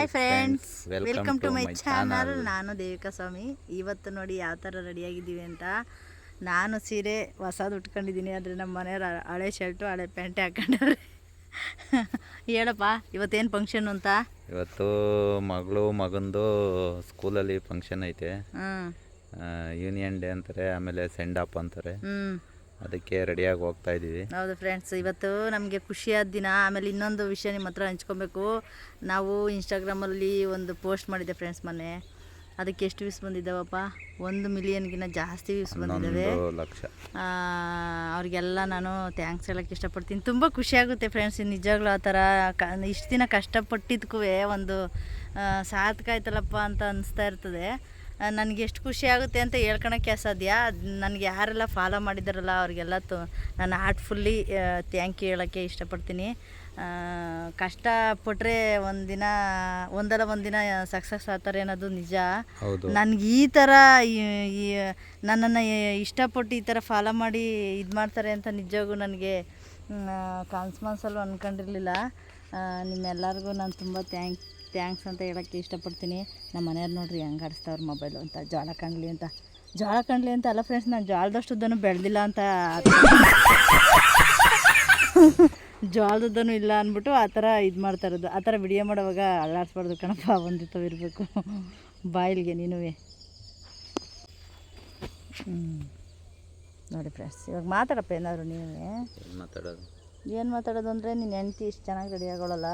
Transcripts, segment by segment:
Hi friends, welcome to my channel. ನಾನು ದೇವಿಕಾ ಸ್ವಾಮಿ. ಇವತ್ತು ನೋಡಿ ಯಾವ ಥರ ರೆಡಿಯಾಗಿದ್ದೀವಿ ಅಂತ. ನಾನು ಸೀರೆ ಹೊಸದು ಉಟ್ಕೊಂಡಿದ್ದೀನಿ, ಆದರೆ ನಮ್ಮ ಮನೆಯವ್ರು ಹಳೆ ಶರ್ಟು ಹಳೆ ಪ್ಯಾಂಟೆ ಹಾಕೊಂಡವ್ರೆ. ಹೇಳಪ್ಪ, ಇವತ್ತೇನು ಫಂಕ್ಷನ್ ಅಂತ? ಇವತ್ತು ಮಗಂದು ಸ್ಕೂಲಲ್ಲಿ ಫಂಕ್ಷನ್ ಐತೆ. ಯೂನಿಯನ್ ಡೇ ಅಂತಾರೆ, ಆಮೇಲೆ ಸೆಂಡ್ ಆಫ್ ಅಂತಾರೆ. ಅದಕ್ಕೆ ರೆಡಿಯಾಗಿ ಹೋಗ್ತಾ ಇದ್ದೀವಿ. ಹೌದು ಫ್ರೆಂಡ್ಸ್, ಇವತ್ತು ನಮಗೆ ಖುಷಿಯಾದ ದಿನ. ಆಮೇಲೆ ಇನ್ನೊಂದು ವಿಷಯ ನಿಮ್ಮ ಹತ್ರ ಹಂಚ್ಕೊಬೇಕು. ನಾವು ಇನ್ಸ್ಟಾಗ್ರಾಮಲ್ಲಿ ಒಂದು ಪೋಸ್ಟ್ ಮಾಡಿದ್ದೆ ಫ್ರೆಂಡ್ಸ್ ಮೊನ್ನೆ. ಅದಕ್ಕೆ ಎಷ್ಟು ವ್ಯೂಸ್ ಬಂದಿದ್ದಾವಪ್ಪ? 1 ಮಿಲಿಯನ್ಗಿನ್ನ ಜಾಸ್ತಿ ವ್ಯೂಸ್ ಬಂದಿದ್ದಾವೆ. 1 ಲಕ್ಷ. ಅವ್ರಿಗೆಲ್ಲ ನಾನು ಥ್ಯಾಂಕ್ಸ್ ಹೇಳೋಕ್ಕೆ ಇಷ್ಟಪಡ್ತೀನಿ. ತುಂಬ ಖುಷಿಯಾಗುತ್ತೆ ಫ್ರೆಂಡ್ಸ್, ನಿಜವಾಗ್ಲೂ ಆ ಥರ ಇಷ್ಟು ದಿನ ಕಷ್ಟಪಟ್ಟಿದ್ದಕ್ಕೂ ಒಂದು ಸಾರ್ಥಕ ಆಯ್ತಲ್ಲಪ್ಪ ಅಂತ ಅನಿಸ್ತಾ ಇರ್ತದೆ. ನನಗೆ ಎಷ್ಟು ಖುಷಿ ಆಗುತ್ತೆ ಅಂತ ಹೇಳ್ಕೊಳಕ್ಕೆ ಅಸಾಧ್ಯ. ನನಗೆ ಯಾರೆಲ್ಲ ಫಾಲೋ ಮಾಡಿದಾರಲ್ಲ ಅವ್ರಿಗೆಲ್ಲ ನಾನು ಹಾರ್ಟ್ಫುಲ್ಲಿ ಥ್ಯಾಂಕ್ ಯು ಹೇಳೋಕ್ಕೆ ಇಷ್ಟಪಡ್ತೀನಿ. ಕಷ್ಟಪಟ್ಟರೆ ಒಂದಲ್ಲ ಒಂದಿನ ಸಕ್ಸಸ್ ಆಗ್ತಾರೆ ಅನ್ನೋದು ನಿಜ. ನನಗೆ ಈ ಥರ ನನ್ನನ್ನು ಇಷ್ಟಪಟ್ಟು ಈ ಥರ ಫಾಲೋ ಮಾಡಿ ಇದು ಮಾಡ್ತಾರೆ ಅಂತ ನಿಜವಾಗೂ ನನಗೆ ಕಾನ್ಸ್ಮನ್ಸಲ್ಲೂ ಅಂದ್ಕೊಂಡಿರಲಿಲ್ಲ. ನಿಮ್ಮೆಲ್ಲರಿಗೂ ನಾನು ತುಂಬ ಥ್ಯಾಂಕ್ಸ್ ಅಂತ ಹೇಳೋಕ್ಕೆ ಇಷ್ಟಪಡ್ತೀನಿ. ನಮ್ಮ ಮನೆಯವ್ರು ನೋಡ್ರಿ ಹೆಂಗೆ ಆಡಿಸ್ತಾವ್ರ ಮೊಬೈಲು ಅಂತ, ಜೋಳ ಕಾಣಲಿ ಅಂತ ಅಲ್ಲ ಫ್ರೆಂಡ್ಸ್, ನಾನು ಜೋಳದಷ್ಟುದ್ದೂ ಬೆಳೆದಿಲ್ಲ ಅಂತ, ಜೋಳದುದ್ದೂ ಇಲ್ಲ ಅಂದ್ಬಿಟ್ಟು ಆ ಥರ ಇದು ಮಾಡ್ತಾ ಇರೋದು. ಆ ಥರ ವಿಡಿಯೋ ಮಾಡೋವಾಗ ಅಲ್ಲಾಡಿಸ್ಬಾರ್ದು ಕಣಪ್ಪ, ಒಂದಿತ್ತು ಇರಬೇಕು ಬಾಯಿಲ್ಗೆ ನೀನುವೇ. ನೋಡಿ ಫ್ರೆಂಡ್ಸ್, ಇವಾಗ ಮಾತಾಡಪ್ಪ ಏನಾದ್ರು ನೀವೇ. ಏನು ಮಾತಾಡೋದು ಅಂದರೆ, ನಿನ್ನ ಹೆಂಡ್ತಿ ಇಷ್ಟು ಚೆನ್ನಾಗಿ ರೆಡಿ ಆಗೋಳಲ್ಲ.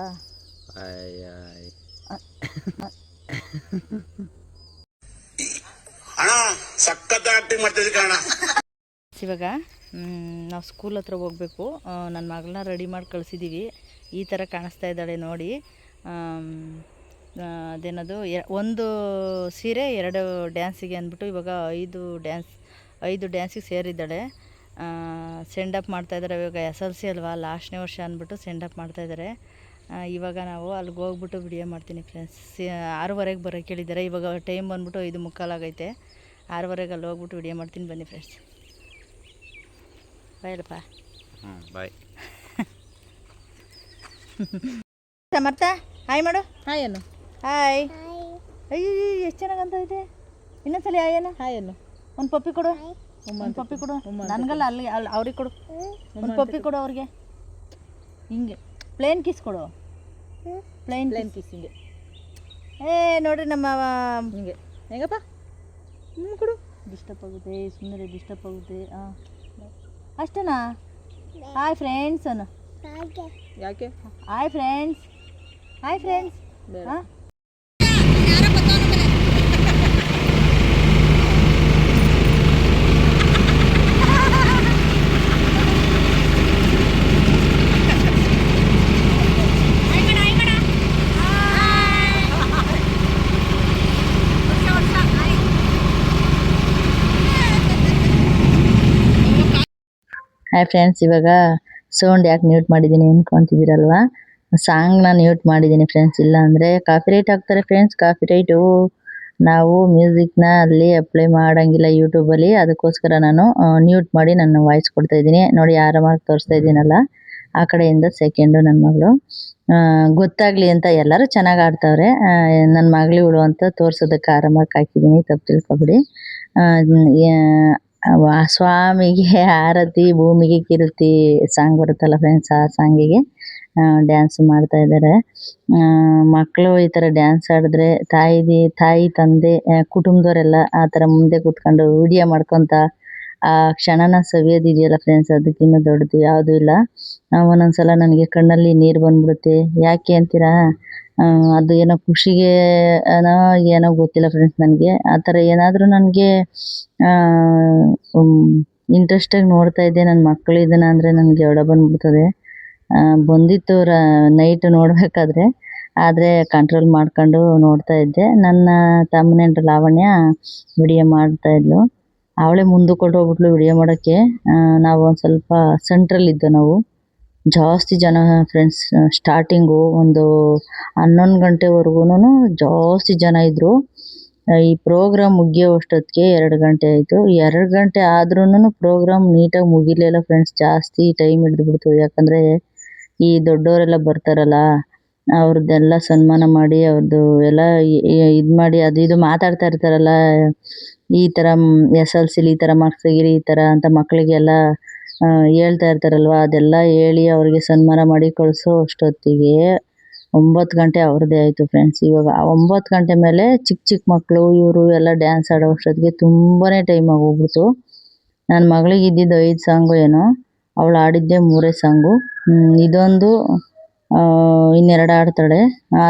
ಇವಾಗ ನಾವು ಸ್ಕೂಲ್ ಹತ್ರ ಹೋಗ್ಬೇಕು. ನನ್ನ ಮಗಳನ್ನ ರೆಡಿ ಮಾಡಿ ಕಳಿಸಿದ್ದೀವಿ. ಈ ಥರ ಕಾಣಿಸ್ತಾ ಇದ್ದಾಳೆ ನೋಡಿ. ಅದೇನದು, 1 ಸೀರೆ 2 ಡ್ಯಾನ್ಸಿಗೆ ಅಂದ್ಬಿಟ್ಟು ಇವಾಗ 5 ಡ್ಯಾನ್ಸಿಗೆ ಸೇರಿದ್ದಾಳೆ. ಸೆಂಡ್ ಅಪ್ ಮಾಡ್ತಾಯಿದ್ದಾರೆ. ಇವಾಗ SLC ಅಲ್ವಾ, ಲಾಸ್ಟ್ನೇ ವರ್ಷ ಅಂದ್ಬಿಟ್ಟು ಸೆಂಡ್ ಅಪ್ ಮಾಡ್ತಾಯಿದ್ದಾರೆ. ಇವಾಗ ನಾವು ಅಲ್ಲಿಗೆ ಹೋಗ್ಬಿಟ್ಟು ವಿಡಿಯೋ ಮಾಡ್ತೀನಿ ಫ್ರೆಂಡ್ಸ್. 6:30ಗೆ ಬರೋಕ್ಕೆ ಹೇಳಿದ್ದಾರೆ. ಇವಾಗ ಟೈಮ್ ಬಂದ್ಬಿಟ್ಟು 5:45 ಆಗೈತೆ. 6:30ಗೆ ಅಲ್ಲಿ ಹೋಗ್ಬಿಟ್ಟು ವಿಡಿಯೋ ಮಾಡ್ತೀನಿ, ಬನ್ನಿ ಫ್ರೆಂಡ್ಸ್. ಬಾಯಲ್ಲಪ್ಪ. ಬಾಯ್. ಸಮರ್ಥ ಹಾಯ್ ಮಾಡು. ಹಾಯ್ ಅನ್ನು. ಹಾಯ್. ಅಯ್ಯೋ ಎಷ್ಟು ಚೆನ್ನಾಗಂತ ಇದೆ. ಇನ್ನೊಂದ್ಸಲಿ ಹಾಯ್ ಅನ್ನು. ಹಾಯ್ ಅನ್ನು. ಒಂದು ಪಪ್ಪಿ ಕೊಡು. ಒಂದು ಪಪ್ಪಿ ಕೊಡು. ನನಗಲ್ಲ, ಅಲ್ಲಿ ಅವ್ರಿಗೆ ಕೊಡು. ಒಂದು ಪಪ್ಪಿ ಕೊಡು ಅವ್ರಿಗೆ. ಹಿಂಗೆ ಪ್ಲೇನ್ ಕಿಸ್ ಕೊಡು. ಪ್ಲೇನ್ ಕಿಸ್ ಹಿಂಗೆ. ನೋಡ್ರಿ ನಮ್ಮ ಹಿಂಗೆ ಹೆಂಗಪ್ಪ ಕೊಡು. ಡಿಸ್ಟರ್ಬ್ ಆಗುತ್ತೆ, ಸುಮ್ಮನೆ ಡಿಸ್ಟರ್ಬ್ ಆಗುತ್ತೆ. ಅಷ್ಟೇನಾ? ಹಾಯ್ ಫ್ರೆಂಡ್ಸ್ ಅನ್ನು. ಯಾಕೆ ಹಾಯ್ ಫ್ರೆಂಡ್ಸ್? ಹಾಂ. ಹಾಯ್ ಫ್ರೆಂಡ್ಸ್, ಇವಾಗ ಸೌಂಡ್ ಯಾಕೆ ಮ್ಯೂಟ್ ಮಾಡಿದ್ದೀನಿ ಅಂದ್ಕೊತಿದ್ದೀರಲ್ವ? ಸಾಂಗ್ನ ಮ್ಯೂಟ್ ಮಾಡಿದ್ದೀನಿ ಫ್ರೆಂಡ್ಸ್. ಇಲ್ಲ ಅಂದರೆ ಕಾಪಿ ರೈಟ್ ಆಗ್ತಾರೆ ಫ್ರೆಂಡ್ಸ್. ಕಾಪಿ ರೈಟು ನಾವು ಮ್ಯೂಸಿಕ್ನ ಅಲ್ಲಿ ಅಪ್ಲೈ ಮಾಡೋಂಗಿಲ್ಲ ಯೂಟ್ಯೂಬಲ್ಲಿ. ಅದಕ್ಕೋಸ್ಕರ ನಾನು ಮ್ಯೂಟ್ ಮಾಡಿ ನನ್ನ ವಾಯ್ಸ್ ಕೊಡ್ತಾಯಿದ್ದೀನಿ. ನೋಡಿ, ಆರಾಮಾಗಿ ತೋರಿಸ್ತಾ ಇದ್ದೀನಲ್ಲ, ಆ ಕಡೆಯಿಂದ ಸೆಕೆಂಡು ನನ್ನ ಮಗಳು. ಗೊತ್ತಾಗಲಿ ಅಂತ ಎಲ್ಲರೂ ಚೆನ್ನಾಗಿ ಆಡ್ತಾವ್ರೆ. ನನ್ನ ಮಗಳಿವಳು ಅಂತ ತೋರಿಸೋದಕ್ಕೆ ಆರಾಮಾಗಿ ಹಾಕಿದ್ದೀನಿ, ತಪ್ಪು ತಿಳ್ಕೊಬಿಡಿ. ಸ್ವಾಮಿಗೆ ಆರತಿ ಭೂಮಿಗೆ ಕಿರುತಿ ಸಾಂಗ್ ಬರುತ್ತಲ್ಲ ಫ್ರೆಂಡ್ಸ್, ಆ ಸಾಂಗಿಗೆ ಡ್ಯಾನ್ಸ್ ಮಾಡ್ತಾ ಇದ್ದಾರೆ. ಮಕ್ಕಳು ಈ ಥರ ಡ್ಯಾನ್ಸ್ ಆಡಿದ್ರೆ ತಾಯಿ ತಂದೆ ಕುಟುಂಬದವರೆಲ್ಲ ಆ ಥರ ಮುಂದೆ ಕೂತ್ಕೊಂಡು ವಿಡಿಯೋ ಮಾಡ್ಕೊತ ಆ ಕ್ಷಣನ ಸವಿಯೋದಿದೆಯಲ್ಲ ಫ್ರೆಂಡ್ಸ್, ಅದಕ್ಕಿಂತ ದೊಡ್ಡದು ಯಾವುದೂ ಇಲ್ಲ. ಒಂದೊಂದ್ಸಲ ನನಗೆ ಕಣ್ಣಲ್ಲಿ ನೀರು ಬಂದ್ಬಿಡುತ್ತೆ. ಯಾಕೆ ಅಂತೀರಾ? ಅದು ಏನೋ ಖುಷಿಗೆ ಏನೋ ಗೊತ್ತಿಲ್ಲ ಫ್ರೆಂಡ್ಸ್. ನನಗೆ ಆ ಥರ ಏನಾದರೂ ನನಗೆ ಇಂಟ್ರೆಸ್ಟಾಗಿ ನೋಡ್ತಾ ಇದ್ದೆ. ನನ್ನ ಮಕ್ಕಳು ಇದನ್ನ ಅಂದರೆ ನನಗೆ ಎಡ ಬಂದ್ಬಿಡ್ತದೆ. ಬಂದಿತ್ತು ನೈಟ್ ನೋಡಬೇಕಾದ್ರೆ, ಆದರೆ ಕಂಟ್ರೋಲ್ ಮಾಡ್ಕೊಂಡು ನೋಡ್ತಾ ಇದ್ದೆ. ನನ್ನ ತಮ್ಮನೆಂಟ್ರು ಲಾವಣ್ಯ ವಿಡಿಯೋ ಮಾಡ್ತಾಯಿದ್ಲು. ಅವಳೇ ಮುಂದಕ್ಕೆ ಹೊರಟೋಗ್ಬಿಟ್ಲು ವಿಡಿಯೋ ಮಾಡೋಕ್ಕೆ. ನಾವು ಒಂದು ಸ್ವಲ್ಪ ಸೆಂಟ್ರಲ್ಲಿದ್ದು, ನಾವು ಜಾಸ್ತಿ ಜನ ಫ್ರೆಂಡ್ಸ್. ಸ್ಟಾರ್ಟಿಂಗು ಒಂದು 11 ಗಂಟೆವರೆಗೂ ಜಾಸ್ತಿ ಜನ ಇದ್ದರು. ಈ ಪ್ರೋಗ್ರಾಮ್ ಮುಗಿಯೋಷ್ಟೊತ್ತಿಗೆ 2 ಗಂಟೆ ಆಯಿತು. 2 ಗಂಟೆ ಆದ್ರೂ ಪ್ರೋಗ್ರಾಮ್ ನೀಟಾಗಿ ಮುಗಿಲಿಲ್ಲ ಫ್ರೆಂಡ್ಸ್. ಜಾಸ್ತಿ ಟೈಮ್ ಹಿಡಿದ್ಬಿಡ್ತು. ಯಾಕಂದರೆ ಈ ದೊಡ್ಡವರೆಲ್ಲ ಬರ್ತಾರಲ್ಲ, ಅವ್ರದ್ದೆಲ್ಲ ಸನ್ಮಾನ ಮಾಡಿ ಅವ್ರದ್ದು ಎಲ್ಲ ಇದು ಮಾಡಿ ಅದು ಇದು ಮಾತಾಡ್ತಾ ಇರ್ತಾರಲ್ಲ, ಈ ಥರ SLCಲಿ ಈ ಥರ ಮಾರ್ಕ್ಸ್ ತೆಗೀರಿ ಈ ಥರ ಅಂತ ಮಕ್ಕಳಿಗೆಲ್ಲ ಹೇಳ್ತಾ ಇರ್ತಾರಲ್ವ, ಅದೆಲ್ಲ ಹೇಳಿ ಅವ್ರಿಗೆ ಸನ್ಮಾನ ಮಾಡಿ ಕಳಿಸೋ ಅಷ್ಟೊತ್ತಿಗೆ 9 ಗಂಟೆ ಅವ್ರದ್ದೇ ಆಯಿತು ಫ್ರೆಂಡ್ಸ್. ಇವಾಗ 9 ಗಂಟೆ ಮೇಲೆ ಚಿಕ್ಕ ಚಿಕ್ಕ ಮಕ್ಕಳು ಇವರು ಎಲ್ಲ ಡ್ಯಾನ್ಸ್ ಆಡೋ ಅಷ್ಟೊತ್ತಿಗೆ ತುಂಬಾ ಟೈಮ್ ಆಗೋಗ್ಬಿಡ್ತು. ನನ್ನ ಮಗಳಿಗೆ ಇದ್ದಿದ್ದು 5 ಸಾಂಗು ಏನೋ, ಅವಳು ಆಡಿದ್ದೆ 3 ಸಾಂಗು. ಇದೊಂದು ಇನ್ನೆರಡು ಆಡ್ತಾಳೆ,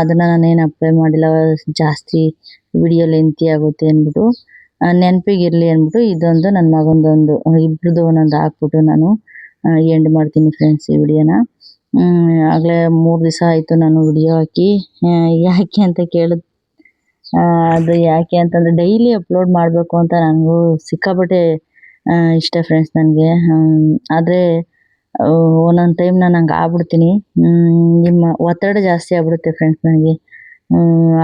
ಅದನ್ನು ನಾನೇನು ಅಪ್ಲೈ ಮಾಡಿಲ್ಲ, ಜಾಸ್ತಿ ವಿಡಿಯೋ ಲೆಂತಿ ಆಗುತ್ತೆ ಅಂದ್ಬಿಟ್ಟು ನೆನಪಿಗಿರಲಿ ಅಂದ್ಬಿಟ್ಟು ಇದೊಂದು ನನ್ನ ಮಗಂದೊಂದು ಇಬ್ಬರದು ಒಂದೊಂದು ಹಾಕ್ಬಿಟ್ಟು ನಾನು ಎಂಡ್ ಮಾಡ್ತೀನಿ ಫ್ರೆಂಡ್ಸ್ ಈ ವಿಡಿಯೋನ. ಆಗಲೇ 3 ದಿವಸ ಆಯಿತು ನಾನು ವಿಡಿಯೋ ಹಾಕಿ. ಯಾಕೆ ಅಂತ ಕೇಳಿದ್ ಅದು ಯಾಕೆ ಅಂತಂದರೆ ಡೈಲಿ ಅಪ್ಲೋಡ್ ಮಾಡಬೇಕು ಅಂತ ನನಗೂ ಸಿಕ್ಕಾಪಟ್ಟೆ ಇಷ್ಟ ಫ್ರೆಂಡ್ಸ್ ನನಗೆ. ಆದರೆ ಒಂದೊಂದು ಟೈಮ್ ನಾನು ಹಂಗೆ ಆಗ್ಬಿಡ್ತೀನಿ. ನಿಮ್ಮ ಒತ್ತಡ ಜಾಸ್ತಿ ಆಗ್ಬಿಡುತ್ತೆ ಫ್ರೆಂಡ್ಸ್ ನನಗೆ.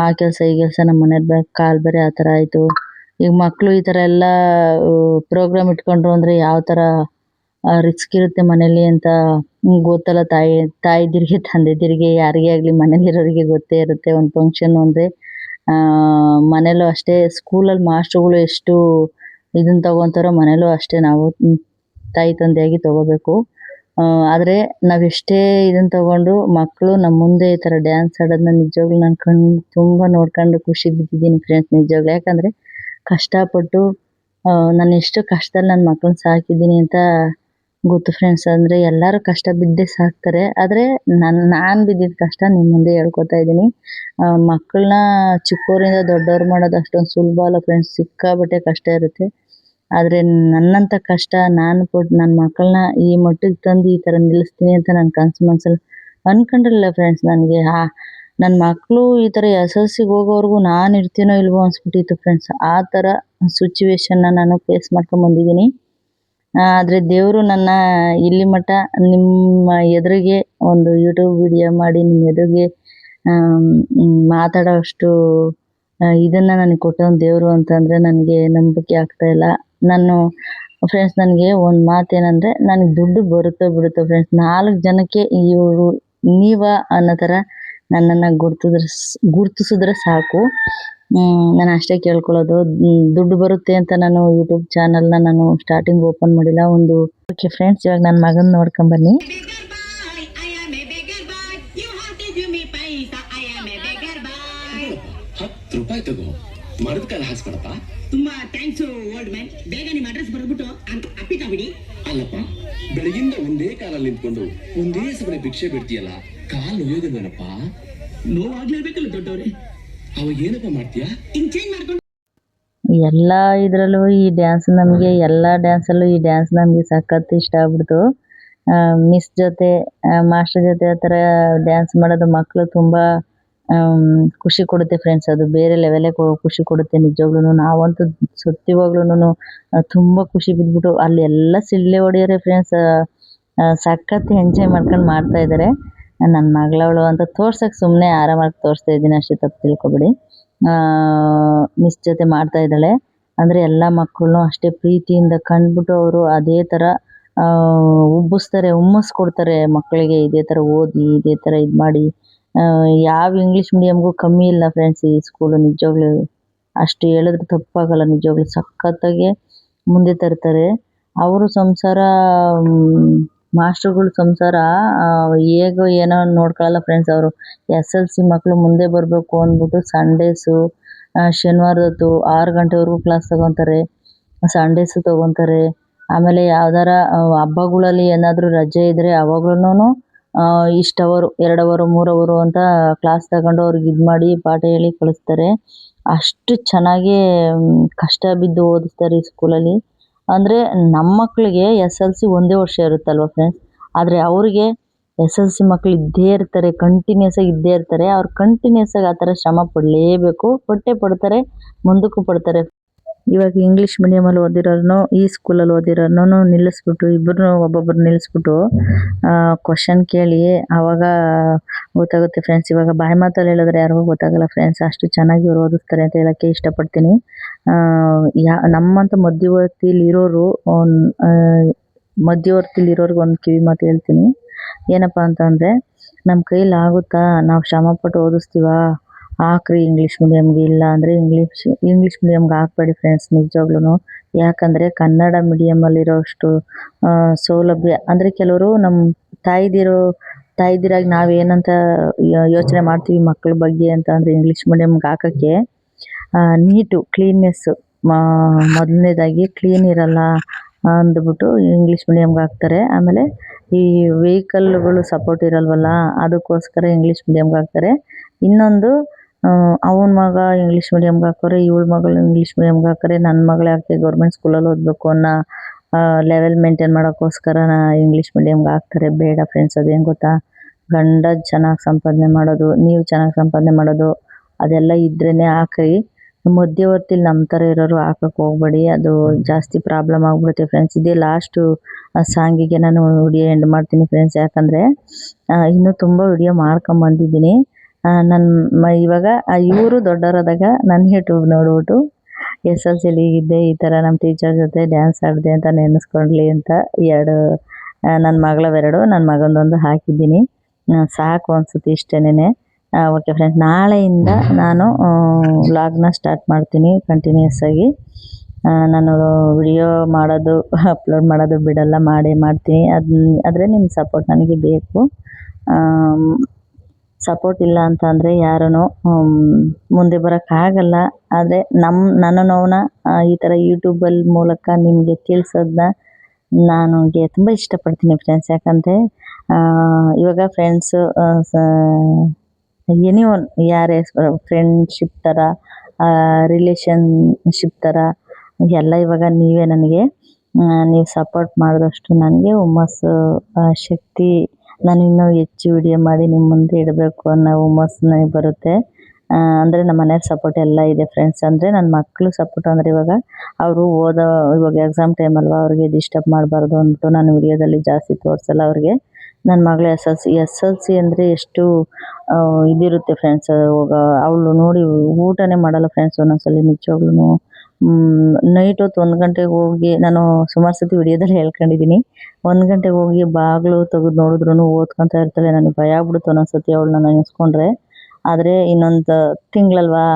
ಆ ಕೆಲಸ ಈ ಕೆಲಸ ನಮ್ಮ ಮನೇಲಿ ಕಾಲು ಬೇರೆ ಆ ಥರ ಆಯಿತು. ಈಗ ಮಕ್ಕಳು ಈ ಥರ ಎಲ್ಲ ಪ್ರೋಗ್ರಾಮ್ ಇಟ್ಕೊಂಡ್ರು ಅಂದರೆ ಯಾವ ಥರ ರಿಸ್ಕ್ ಇರುತ್ತೆ ಮನೇಲಿ ಅಂತ ಗೊತ್ತಲ್ಲ. ತಾಯಿದಿರಿಗೆ ತಂದೆದಿರಿಗೆ ಯಾರಿಗೇ ಆಗಲಿ ಮನೇಲಿರೋರಿಗೆ ಗೊತ್ತೇ ಇರುತ್ತೆ. ಒಂದು ಫಂಕ್ಷನ್ ಅಂದರೆ ಮನೇಲೂ ಅಷ್ಟೇ, ಸ್ಕೂಲಲ್ಲಿ ಮಾಸ್ಟ್ರುಗಳು ಎಷ್ಟು ಇದನ್ನು ತೊಗೊತಾರೋ ಮನೇಲೂ ಅಷ್ಟೇ ನಾವು ತಾಯಿ ತಂದೆಯಾಗಿ ತೊಗೋಬೇಕು. ಆದರೆ ನಾವೆಷ್ಟೇ ಇದನ್ನು ತೊಗೊಂಡು ಮಕ್ಕಳು ನಮ್ಮ ಮುಂದೆ ಈ ಥರ ಡ್ಯಾನ್ಸ್ ಆಡೋದನ್ನ ನಿಜವಾಗ್ಲೂ ನಾನು ತುಂಬ ನೋಡ್ಕೊಂಡು ಖುಷಿ ಬಿದ್ದಿದ್ದೀನಿ ಫ್ರೆಂಡ್ಸ್ ನಿಜವಾಗ್ಲೂ. ಯಾಕಂದರೆ ಕಷ್ಟಪಟ್ಟು ನಾನು ಎಷ್ಟು ಕಷ್ಟದಲ್ಲಿ ನನ್ನ ಮಕ್ಕಳನ್ನ ಸಾಕಿದ್ದೀನಿ ಅಂತ ಗೊತ್ತು ಫ್ರೆಂಡ್ಸ್. ಅಂದರೆ ಎಲ್ಲರೂ ಕಷ್ಟ ಬಿದ್ದೇ ಸಾಕ್ತಾರೆ, ಆದರೆ ನಾನು ಬಿದ್ದಿದ್ದ ಕಷ್ಟ ನಿಮ್ಮ ಮುಂದೆ ಹೇಳ್ಕೊತಾ ಇದ್ದೀನಿ. ಮಕ್ಕಳನ್ನ ಚಿಕ್ಕವರಿಂದ ದೊಡ್ಡವ್ರು ಮಾಡೋದು ಅಷ್ಟೊಂದು ಸುಲಭ ಅಲ್ಲ ಫ್ರೆಂಡ್ಸ್, ಸಿಕ್ಕಾಪಟ್ಟೆ ಕಷ್ಟ ಇರುತ್ತೆ. ಆದರೆ ನನ್ನಂಥ ಕಷ್ಟ ನಾನು ಕೊಟ್ಟು ನನ್ನ ಮಕ್ಕಳನ್ನ ಈ ಮಟ್ಟಿಗೆ ತಂದು ಈ ಥರ ನಿಲ್ಲಿಸ್ತೀನಿ ಅಂತ ನನ್ನ ಕನಸು ಮನಸ್ಸಲ್ಲಿ ಅಂದ್ಕೊಂಡಿರಲಿಲ್ಲ ಫ್ರೆಂಡ್ಸ್. ನನಗೆ ನನ್ನ ಮಕ್ಕಳು ಈ ಥರ SLCಗೆ ಹೋಗೋವರೆಗೂ ನಾನು ಇರ್ತೀನೋ ಇಲ್ವೋ ಅನಿಸ್ಬಿಟ್ಟಿತ್ತು ಫ್ರೆಂಡ್ಸ್. ಆ ಥರ ಸಿಚುವೇಶನ್ನ ನಾನು ಫೇಸ್ ಮಾಡ್ಕೊಂಬಂದಿದ್ದೀನಿ. ಆದರೆ ದೇವರು ನನ್ನ ಇಲ್ಲಿ ಮಟ್ಟ ನಿಮ್ಮ ಎದುರಿಗೆ ಒಂದು ಯೂಟ್ಯೂಬ್ ವಿಡಿಯೋ ಮಾಡಿ ನಿಮ್ಮ ಎದುರಿಗೆ ಮಾತಾಡೋ ಅಷ್ಟು ಇದನ್ನು ನನಗೆ ಕೊಟ್ಟವನು ದೇವರು ಅಂತಂದರೆ ನನಗೆ ನಂಬಿಕೆ ಆಗ್ತಾಯಿಲ್ಲ. ನಾನು ಫ್ರೆಂಡ್ಸ್ ನನಗೆ ಒಂದು ಮಾತೇನೆಂದರೆ, ನನಗೆ ದುಡ್ಡು ಬರುತ್ತೋ ಬಿಡುತ್ತೋ ಫ್ರೆಂಡ್ಸ್, 4 ಜನಕ್ಕೆ ಇವರು ನೀವಾ ಅನ್ನೋ ಥರ ನನ್ನನ್ನು ಗುರ್ತಿಸಿದ್ರೆ ಸಾಕು. ನಾನು ಅಷ್ಟೇ ಕೇಳ್ಕೊಳ್ಳೋದು. ದುಡ್ಡು ಬರುತ್ತೆ ಅಂತ ನಾನು ಯೂಟ್ಯೂಬ್ ಚಾನಲ್ನ ನಾನು ಸ್ಟಾರ್ಟಿಂಗ್ ಓಪನ್ ಮಾಡಿಲ್ಲ. ಓಕೆ ಫ್ರೆಂಡ್ಸ್, ಇವಾಗ ನನ್ನ ಮಗನ ನೋಡ್ಕೊಂಬನ್ನಿ. ₹10 ತಗೋ, ಮರದ ಕಾಲ ಹಾಕ್ಸ್ಕೊಳಪ್ಪ. ತುಂಬಾ ಥ್ಯಾಂಕ್ಸ್ ಓಲ್ಡ್ ಮ್ಯಾನ್. ಬೇಗ ನಿಮ್ಮ ಅಡ್ರೆಸ್ ಬರ್ಬಿಟ್ಟು ಅಪ್ಪಿತ ಬಿಡಿ. ಅಲ್ಲಪ್ಪ, ಬೆಳಗಿಂದ ಒಂದೇ ಕಾಲಲ್ಲಿ ನಿಂತ್ಕೊಂಡು ಒಂದೇ ಸಮಯ ಭಿಕ್ಷೆ ಬಿಡ್ತೀಯಲ್ಲ, ಕಾಲು ನೋಯೋದಿಲ್ಲನಪ್ಪ? ನೋವಾಗ್ಲೇಬೇಕಲ್ಲ ದೊಡ್ಡವ್ರೆ, ಅವಾಗ ಏನಪ್ಪ ಮಾಡ್ತೀಯಾ? ಹಿಂಗ್ ಚೇಂಜ್ ಮಾಡ್ಕೊಂಡು ಎಲ್ಲ ಇದರಲ್ಲೂ ಈ ಡ್ಯಾನ್ಸ್ ನಮಗೆ, ಎಲ್ಲ ಡ್ಯಾನ್ಸಲ್ಲೂ ಈ ಡ್ಯಾನ್ಸ್ ನಮಗೆ ಸಖತ್ ಇಷ್ಟ ಆಗ್ಬಿಡ್ತು. ಮಿಸ್ ಜೊತೆ ಮಾಸ್ಟರ್ ಜೊತೆ ಆ ಥರ ಡ್ಯಾನ್ಸ್ ಮಾಡೋದು ಮಕ್ಕಳು ತುಂಬ ಖುಷಿ ಕೊಡುತ್ತೆ ಫ್ರೆಂಡ್ಸ್. ಅದು ಬೇರೆ ಲೆವೆಲೇ ಖುಷಿ ಕೊಡುತ್ತೆ ನಿಜವಾಗ್ಲೂ. ನಾವಂತೂ ಸತ್ಯವಾಗ್ಲೂ ತುಂಬ ಖುಷಿ ಬಿದ್ದುಬಿಟ್ಟು ಅಲ್ಲಿ ಎಲ್ಲ ಸಿಳ್ಳೆ ಹೊಡೆಯೋರೆ ಫ್ರೆಂಡ್ಸ್. ಸಖತ್ ಎಂಜಾಯ್ ಮಾಡ್ಕೊಂಡು ಮಾಡ್ತಾ ಇದ್ದಾರೆ. ನನ್ನ ಮಗಳವಳು ಅಂತ ತೋರ್ಸೋಕ್ಕೆ ಸುಮ್ಮನೆ ಆರಾಮಾಗಿ ತೋರಿಸ್ತಾ ಇದ್ದೀನಿ ಅಷ್ಟೇ, ತಪ್ಪು ತಿಳ್ಕೊಬೇಡಿ. ಮಿಸ್ ಜೊತೆ ಮಾಡ್ತಾ ಇದ್ದಾಳೆ ಅಂದರೆ ಎಲ್ಲ ಮಕ್ಕಳನ್ನೂ ಅಷ್ಟೇ ಪ್ರೀತಿಯಿಂದ ಕಂಡುಬಿಟ್ಟು ಅವರು ಅದೇ ಥರ ಉಬ್ಬಿಸ್ತಾರೆ, ಹುಮ್ಮಸ್ ಕೊಡ್ತಾರೆ ಮಕ್ಕಳಿಗೆ. ಇದೇ ಥರ ಓದಿ, ಇದೇ ಥರ ಇದು ಮಾಡಿ. ಯಾವ ಇಂಗ್ಲೀಷ್ ಮೀಡಿಯಮ್ಗೂ ಕಮ್ಮಿ ಇಲ್ಲ ಫ್ರೆಂಡ್ಸ್ ಈ ಸ್ಕೂಲು. ನಿಜವಾಗ್ಲೂ ಅಷ್ಟು ಹೇಳಿದ್ರೆ ತಪ್ಪಾಗಲ್ಲ, ನಿಜವಾಗ್ಲೂ ಸಖತ್ತಾಗಿ ಮುಂದೆ ತರ್ತಾರೆ. ಅವರು ಸಂಸಾರ, ಮಾಸ್ಟ್ರುಗಳ ಸಂಸಾರ ಹೇಗೋ ಏನೋ ನೋಡ್ಕೊಳ್ಳಲ್ಲ ಫ್ರೆಂಡ್ಸ್. ಅವರು SLC ಮಕ್ಕಳು ಮುಂದೆ ಬರಬೇಕು ಅಂದ್ಬಿಟ್ಟು ಸಂಡೇಸು, ಶನಿವಾರದೊತ್ತು 6 ಗಂಟೆವರೆಗೂ ಕ್ಲಾಸ್ ತೊಗೊತಾರೆ, ಸಂಡೇಸು ತೊಗೊತಾರೆ. ಆಮೇಲೆ ಯಾವ್ದಾರ ಹಬ್ಬಗಳಲ್ಲಿ ಏನಾದರೂ ರಜೆ ಇದ್ದರೆ ಅವಾಗ್ಲೂ ಇಷ್ಟು ಅವರು 2 ಅವರು 3 ಅವರು ಅಂತ ಕ್ಲಾಸ್ ತಗೊಂಡು ಅವ್ರಿಗೆ ಇದು ಮಾಡಿ ಪಾಠ ಹೇಳಿ ಕಳಿಸ್ತಾರೆ. ಅಷ್ಟು ಚೆನ್ನಾಗಿ ಕಷ್ಟ ಬಿದ್ದು ಓದಿಸ್ತಾರೆ ಈ ಸ್ಕೂಲಲ್ಲಿ. ಅಂದರೆ ನಮ್ಮ ಮಕ್ಕಳಿಗೆ SLC ಒಂದೇ ವರ್ಷ ಇರುತ್ತಲ್ವ ಫ್ರೆಂಡ್ಸ್, ಆದರೆ ಅವರಿಗೆ SLC ಮಕ್ಕಳು ಇದ್ದೇ ಇರ್ತಾರೆ, ಕಂಟಿನ್ಯೂಸ್ ಆಗಿ ಇದ್ದೇ ಇರ್ತಾರೆ. ಅವ್ರು ಕಂಟಿನ್ಯೂಸ್ ಆಗಿ ಆ ಥರ ಶ್ರಮ ಪಡಲೇಬೇಕು, ಪಟ್ಟೇ ಪಡ್ತಾರೆ, ಮುಂದಕ್ಕೂ ಪಡ್ತಾರೆ. ಇವಾಗ ಇಂಗ್ಲೀಷ್ ಮೀಡಿಯಮಲ್ಲಿ ಓದಿರೋನು ಈ ಸ್ಕೂಲಲ್ಲಿ ಓದಿರೋನು ನಿಲ್ಲಿಸ್ಬಿಟ್ಟು, ಇಬ್ಬರನ್ನೂ ಒಬ್ಬೊಬ್ಬರು ನಿಲ್ಲಿಸ್ಬಿಟ್ಟು ಕ್ವಶನ್ ಕೇಳಿ ಆವಾಗ ಗೊತ್ತಾಗುತ್ತೆ ಫ್ರೆಂಡ್ಸ್. ಇವಾಗ ಬಾಯಿ ಮಾತಲ್ಲಿ ಹೇಳಿದ್ರೆ ಯಾರಿಗೂ ಗೊತ್ತಾಗಲ್ಲ ಫ್ರೆಂಡ್ಸ್, ಅಷ್ಟು ಚೆನ್ನಾಗಿ ಇವ್ರು ಓದಿಸ್ತಾರೆ ಅಂತ ಹೇಳೋಕ್ಕೆ ಇಷ್ಟಪಡ್ತೀನಿ. ನಮ್ಮಂಥ ಮಧ್ಯವರ್ತಿಲಿರೋರು ಒಂದು ಕಿವಿ ಮಾತು ಹೇಳ್ತೀನಿ. ಏನಪ್ಪ ಅಂತಂದರೆ, ನಮ್ಮ ಕೈಲಿ ಆಗುತ್ತಾ, ನಾವು ಶ್ರಮಪಟ್ಟು ಓದಿಸ್ತೀವ, ಹಾಕ್ರಿ ಇಂಗ್ಲೀಷ್ ಮೀಡಿಯಮ್ಗೆ. ಇಲ್ಲ ಅಂದರೆ ಇಂಗ್ಲೀಷ್ ಮೀಡಿಯಮ್ಗೆ ಹಾಕ್ಬೇಡಿ ಫ್ರೆಂಡ್ಸ್ ನಿಜವಾಗ್ಲೂ. ಯಾಕಂದರೆ ಕನ್ನಡ ಮೀಡಿಯಮಲ್ಲಿರೋಷ್ಟು ಸೌಲಭ್ಯ ಅಂದರೆ ಕೆಲವರು ನಮ್ಮ ತಾಯ್ದಿರಾಗಿ ನಾವೇನಂತ ಯೋಚನೆ ಮಾಡ್ತೀವಿ ಮಕ್ಕಳ ಬಗ್ಗೆ ಅಂತ ಅಂದರೆ ಇಂಗ್ಲೀಷ್ ಮೀಡಿಯಮ್ಗೆ ಹಾಕೋಕ್ಕೆ ನೀಟು ಕ್ಲೀನ್ನೆಸ್ಸು ಮೊದಲನೇದಾಗಿ ಕ್ಲೀನ್ ಇರಲ್ಲ ಅಂದ್ಬಿಟ್ಟು ಇಂಗ್ಲೀಷ್ ಮೀಡಿಯಮ್ಗೆ ಹಾಕ್ತಾರೆ. ಆಮೇಲೆ ಈ ವೆಹಿಕಲ್ಗಳು ಸಪೋರ್ಟ್ ಇರಲ್ವಲ್ಲ, ಅದಕ್ಕೋಸ್ಕರ ಇಂಗ್ಲೀಷ್ ಮೀಡಿಯಮ್ಗೆ ಹಾಕ್ತಾರೆ. ಇನ್ನೊಂದು ಅವನ ಮಗ ಇಂಗ್ಲೀಷ್ ಮೀಡಿಯಮ್ಗೆ ಹಾಕೋರೆ, ಇವಳ ಮಗಳು ಇಂಗ್ಲೀಷ್ ಮೀಡಿಯಮ್ಗೆ ಹಾಕೋರೆ, ನನ್ನ ಮಗಳೇ ಯಾಕೆ ಗೌರ್ಮೆಂಟ್ ಸ್ಕೂಲಲ್ಲಿ ಓದಬೇಕು ಅನ್ನೋ ಲೆವೆಲ್ ಮೇಂಟೈನ್ ಮಾಡೋಕ್ಕೋಸ್ಕರ ಇಂಗ್ಲೀಷ್ ಮೀಡಿಯಮ್ಗೆ ಹಾಕ್ತಾರೆ. ಬೇಡ ಫ್ರೆಂಡ್ಸ್, ಅದೇನು ಗೊತ್ತಾ, ಗಂಡ ಚೆನ್ನಾಗಿ ಸಂಪಾದನೆ ಮಾಡೋದು, ನೀವು ಚೆನ್ನಾಗಿ ಸಂಪಾದನೆ ಮಾಡೋದು ಅದೆಲ್ಲ ಇದ್ರೇ ಹಾಕ್ರಿ. ಮಧ್ಯವರ್ತಿಲಿ ನಮ್ಮ ಥರ ಇರೋರು ಹಾಕಕ್ಕೆ ಹೋಗ್ಬೇಡಿ, ಅದು ಜಾಸ್ತಿ ಪ್ರಾಬ್ಲಮ್ ಆಗಿಬಿಡುತ್ತೆ ಫ್ರೆಂಡ್ಸ್. ಇದೇ ಲಾಸ್ಟು ಸಾಂಗಿಗೆ ನಾನು ವಿಡಿಯೋ ಎಂಡ್ ಮಾಡ್ತೀನಿ ಫ್ರೆಂಡ್ಸ್. ಯಾಕಂದರೆ ಇನ್ನೂ ತುಂಬ ವಿಡಿಯೋ ಮಾಡ್ಕೊಂಬಂದಿದ್ದೀನಿ. ಇವಾಗ ಇವರು ದೊಡ್ಡವರಾದಾಗ ನನ್ನ ಯೂಟ್ಯೂಬ್ ನೋಡ್ಬಿಟ್ಟು SLCಲಿ ಇದ್ದೆ, ಈ ಥರ ನಮ್ಮ ಟೀಚರ್ ಜೊತೆ ಡ್ಯಾನ್ಸ್ ಆಡಿದೆ ಅಂತ ನೆನೆಸ್ಕೊಳ್ಳಿ ಅಂತ ನನ್ನ ಮಗಳವೆರಡು, ನನ್ನ ಮಗಂದೊಂದು ಹಾಕಿದ್ದೀನಿ. ಸಾಕು ಅನಿಸುತ್ತೆ ಇಷ್ಟೇನೆ. ಓಕೆ ಫ್ರೆಂಡ್ಸ್, ನಾಳೆಯಿಂದ ನಾನು ವ್ಲಾಗ್ನ ಸ್ಟಾರ್ಟ್ ಮಾಡ್ತೀನಿ ಕಂಟಿನ್ಯೂಸ್ ಆಗಿ. ನಾನು ವಿಡಿಯೋ ಮಾಡೋದು ಅಪ್ಲೋಡ್ ಮಾಡೋದು ಬಿಡಲ್ಲ, ಮಾಡ್ತೀನಿ. ಆದರೆ ನಿಮ್ಮ ಸಪೋರ್ಟ್ ನನಗೆ ಬೇಕು. ಸಪೋರ್ಟ್ ಇಲ್ಲ ಅಂತ ಅಂದರೆ ಯಾರೂ ಮುಂದೆ ಬರೋಕ್ಕಾಗಲ್ಲ. ಆದರೆ ನನ್ನ ನೋವನ್ನ ಈ ಥರ ಯೂಟ್ಯೂಬಲ್ಲಿ ಮೂಲಕ ನಿಮಗೆ ತಿಳಿಸೋದನ್ನ ನನಗೆ ತುಂಬ ಇಷ್ಟಪಡ್ತೀನಿ ಫ್ರೆಂಡ್ಸ್. ಯಾಕಂದರೆ ಇವಾಗ ಫ್ರೆಂಡ್ಸು ಎನಿವನ್ ಯಾರೇ ಫ್ರೆಂಡ್ಶಿಪ್ ಥರ, ರಿಲೇಷನ್ಶಿಪ್ ಥರ ಎಲ್ಲ ಇವಾಗ ನೀವೇ ನನಗೆ. ನೀವು ಸಪೋರ್ಟ್ ಮಾಡಿದಷ್ಟು ನನಗೆ ಹುಮ್ಮಸ್ಸು, ಶಕ್ತಿ, ನಾನು ಇನ್ನೂ ಹೆಚ್ಚು ವಿಡಿಯೋ ಮಾಡಿ ನಿಮ್ಮ ಮುಂದೆ ಇಡಬೇಕು ಅನ್ನೋ ಹುಮ್ಮಸ್ಸು ನನಗೆ ಬರುತ್ತೆ. ಅಂದರೆ ನಮ್ಮ ಮನೆಯವ್ರ ಸಪೋರ್ಟ್ ಎಲ್ಲ ಇದೆ ಫ್ರೆಂಡ್ಸ್. ಅಂದರೆ ನನ್ನ ಮಕ್ಕಳು ಸಪೋರ್ಟ್ ಅಂದರೆ ಇವಾಗ ಅವರು ಇವಾಗ ಎಕ್ಸಾಮ್ ಟೈಮ್ ಅಲ್ವಾ, ಅವ್ರಿಗೆ ಡಿಸ್ಟರ್ಬ್ ಮಾಡಬಾರ್ದು ಅಂದ್ಬಿಟ್ಟು ನಾನು ವಿಡಿಯೋದಲ್ಲಿ ಜಾಸ್ತಿ ತೋರಿಸಲ್ಲ ಅವ್ರಿಗೆ. ನನ್ನ ಮಗಳು SLC ಅಂದರೆ ಎಷ್ಟು ಇದಿರುತ್ತೆ ಫ್ರೆಂಡ್ಸ್. ಅವಳು ನೋಡಿ ಊಟನೇ ಮಾಡಲ್ಲ ಫ್ರೆಂಡ್ಸ್ ಒಂದೊಂದ್ಸಲಿ ನಿಜವಾಗ್ಲೂ. ನೈಟ್ ಹೊತ್ತು 1 ಗಂಟೆಗೆ ಹೋಗಿ, ನಾನು ಸುಮಾರು ಸತಿ ವಿಡಿಯೋದಲ್ಲಿ ಹೇಳ್ಕೊಂಡಿದ್ದೀನಿ, 1 ಗಂಟೆಗೆ ಹೋಗಿ ಬಾಗಿಲು ತೆಗೆದು ನೋಡಿದ್ರೂ ಓದ್ಕೊತಾ ಇರ್ತಾಳೆ. ನನಗೆ ಭಯ ಆಗ್ಬಿಡುತ್ತೆ ಒಂದೊಂದ್ಸತಿ ಅವಳನ್ನ ನೆನೆಸ್ಕೊಂಡ್ರೆ. ಆದರೆ ಇನ್ನೊಂದು ತಿಂಗಳಲ್ವಾ,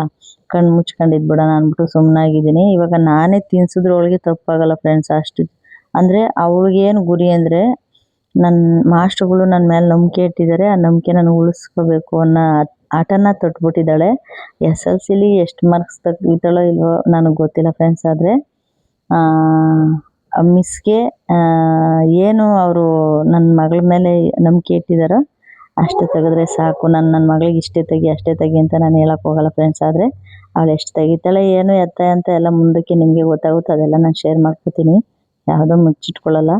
ಕಣ್ಣು ಮುಚ್ಕೊಂಡಿದ್ಬಿಡೋಣ ಅಂದ್ಬಿಟ್ಟು ಸುಮ್ಮನಾಗಿದ್ದೀನಿ. ಇವಾಗ ನಾನೇ ತಿನ್ಸಿದ್ರು ಅವಳಿಗೆ ತಪ್ಪಾಗಲ್ಲ ಫ್ರೆಂಡ್ಸ್. ಅಷ್ಟು ಅಂದರೆ ಅವಳಿಗೇನು ಗುರಿ ಅಂದರೆ, ನನ್ನ ಮಾಸ್ಟ್ರುಗಳು ನನ್ನ ಮೇಲೆ ನಂಬಿಕೆ ಇಟ್ಟಿದ್ದಾರೆ, ಆ ನಂಬಿಕೆ ನಾನು ಉಳಿಸ್ಕೋಬೇಕು ಅನ್ನೋ ಆಟನ ತೊಟ್ಬಿಟ್ಟಿದ್ದಾಳೆ. SLCಲಿ ಎಷ್ಟು ಮಾರ್ಕ್ಸ್ ತೆಗಿತಾಳೋ ಇಲ್ವೋ ನನಗೆ ಗೊತ್ತಿಲ್ಲ ಫ್ರೆಂಡ್ಸ್. ಆದರೆ ಮಿಸ್ಗೆ ಏನು ಅವರು ನನ್ನ ಮಗಳ ಮೇಲೆ ನಂಬಿಕೆ ಇಟ್ಟಿದ್ದಾರೋ ಅಷ್ಟು ತೆಗೆದ್ರೆ ಸಾಕು. ನನ್ನ ಮಗಳಿಗೆ ಇಷ್ಟೇ ತೆಗಿ ಅಷ್ಟೇ ತೆಗಿ ಅಂತ ನಾನು ಹೇಳಕ್ಕೆ ಹೋಗಲ್ಲ ಫ್ರೆಂಡ್ಸ್. ಆದರೆ ಅವಳು ಎಷ್ಟು ತೆಗಿತಾಳೆ ಏನು ಎತ್ತ ಅಂತ ಎಲ್ಲ ಮುಂದಕ್ಕೆ ನಿಮಗೆ ಗೊತ್ತಾಗುತ್ತೆ. ಅದೆಲ್ಲ ನಾನು ಶೇರ್ ಮಾಡ್ಕೊತೀನಿ, ಯಾವುದೋ ಮುಚ್ಚಿಟ್ಕೊಳ್ಳಲ್ಲ.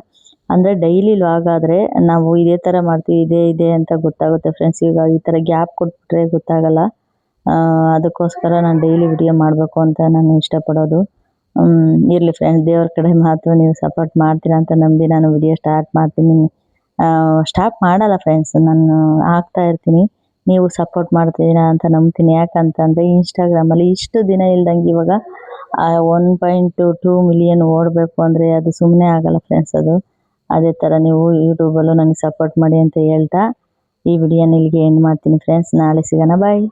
ಅಂದರೆ ಡೈಲಿ ವ್ಲಾಗ್ ಆದರೆ ನಾವು ಇದೇ ಥರ ಮಾಡ್ತೀವಿ, ಇದೇ ಅಂತ ಗೊತ್ತಾಗುತ್ತೆ ಫ್ರೆಂಡ್ಸ್. ಈಗ ಈ ಥರ ಗ್ಯಾಪ್ ಕೊಟ್ಬಿಟ್ರೆ ಗೊತ್ತಾಗಲ್ಲ. ಅದಕ್ಕೋಸ್ಕರ ನಾನು ಡೈಲಿ ವಿಡಿಯೋ ಮಾಡಬೇಕು ಅಂತ ನಾನು ಇಷ್ಟಪಡೋದು. ಇರಲಿ ಫ್ರೆಂಡ್ಸ್, ದೇವ್ರ ಕಡೆ ಮಾತು, ನೀವು ಸಪೋರ್ಟ್ ಮಾಡ್ತೀರಾ ಅಂತ ನಂಬಿ ನಾನು ವಿಡಿಯೋ ಸ್ಟಾರ್ಟ್ ಮಾಡ್ತೀನಿ. ಸ್ಟಾಪ್ ಮಾಡಲ್ಲ ಫ್ರೆಂಡ್ಸ್, ನಾನು ಹಾಕ್ತಾ ಇರ್ತೀನಿ. ನೀವು ಸಪೋರ್ಟ್ ಮಾಡ್ತೀರಾ ಅಂತ ನಂಬ್ತೀನಿ. ಯಾಕಂತಂದರೆ ಇನ್ಸ್ಟಾಗ್ರಾಮಲ್ಲಿ ಇಷ್ಟು ದಿನ ಇಲ್ದಂಗೆ ಇವಾಗ 1.2 ಮಿಲಿಯನ್ ಓಡಬೇಕು ಅಂದರೆ ಅದು ಸುಮ್ಮನೆ ಆಗಲ್ಲ ಫ್ರೆಂಡ್ಸ್. ಅದೇ ಥರ ನೀವು ಯೂಟ್ಯೂಬಲ್ಲೂ ನನಗೆ ಸಪೋರ್ಟ್ ಮಾಡಿ ಅಂತ ಹೇಳ್ತಾ ಈ ವಿಡಿಯೋನ ಇಲ್ಲಿಗೆ ಎಂಡ್ ಮಾಡ್ತೀನಿ ಫ್ರೆಂಡ್ಸ್. ನಾಳೆ ಸಿಗೋಣ, ಬಾಯ್.